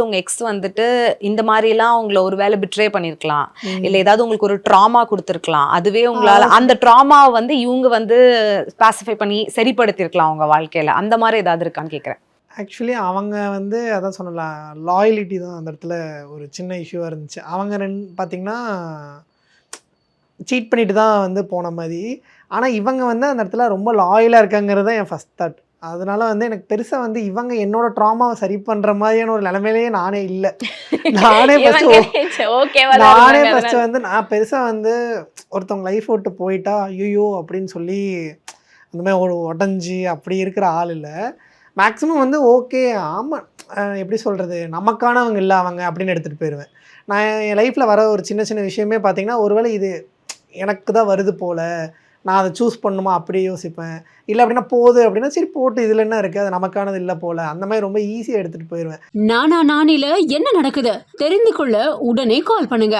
உங்க எக்ஸ் வந்துட்டு இந்த மாதிரி எல்லாம் உங்களை ஒரு வேளை பிட்ரே பண்ணிருக்கலாம், ம். இல்ல ஏதாவது உங்களுக்கு ஒரு ட்ராமா கொடுத்துருக்கலாம். அதுவே உங்களால அந்த ட்ராமா வந்து இவங்க வந்து பாசிஃபை பண்ணி சரிப்படுத்திருக்கலாம் உங்க வாழ்க்கையில. அந்த மாதிரி ஏதாவது இருக்கான்னு கேக்குறேன். ஆக்சுவலி அவங்க வந்து அதான் சொன்னல, லாயலிட்டி தான் அந்த இடத்துல ஒரு சின்ன இஷ்யூவாக இருந்துச்சு. அவங்க பார்த்தீங்கன்னா சீட் பண்ணிட்டு தான் வந்து போன மாதிரி. ஆனால் இவங்க வந்து அந்த இடத்துல ரொம்ப லாயலாக இருக்காங்கிறது தான் என் ஃபஸ்ட் தாட். அதனால வந்து எனக்கு பெருசாக வந்து இவங்க என்னோட ட்ராமாவை சரி பண்ணுற மாதிரியான ஒரு நிலைமையிலேயே நானே இல்லை. நானே ஃபஸ்ட்டு வந்து நான் பெருசாக வந்து ஒருத்தவங்க லைஃப் விட்டு போயிட்டா ஐயோ அப்படின்னு சொல்லி அந்த மாதிரி ஒரு உடஞ்சி அப்படி இருக்கிற ஆள் இல்லை. மேக்ஸிமம் வந்து ஓகே ஆமாம் எப்படி சொல்கிறது, நமக்கானவங்க இல்லை அவங்க அப்படின்னு எடுத்துகிட்டு போயிடுவேன். நான் என் லைஃப்பில் வர ஒரு சின்ன சின்ன விஷயமே பார்த்தீங்கன்னா ஒருவேளை இது எனக்கு தான் வருது போல், நான் அதை சூஸ் பண்ணுமா அப்படி யோசிப்பேன். இல்லை அப்படின்னா போகுது அப்படின்னா சரி போட்டு இதில் என்ன இருக்குது, அது நமக்கானது இல்லை போல், அந்த மாதிரி ரொம்ப ஈஸியாக எடுத்துகிட்டு போயிடுவேன். நானா நானில என்ன நடக்குது தெரிந்து கொள்ள உடனே கால் பண்ணுங்க.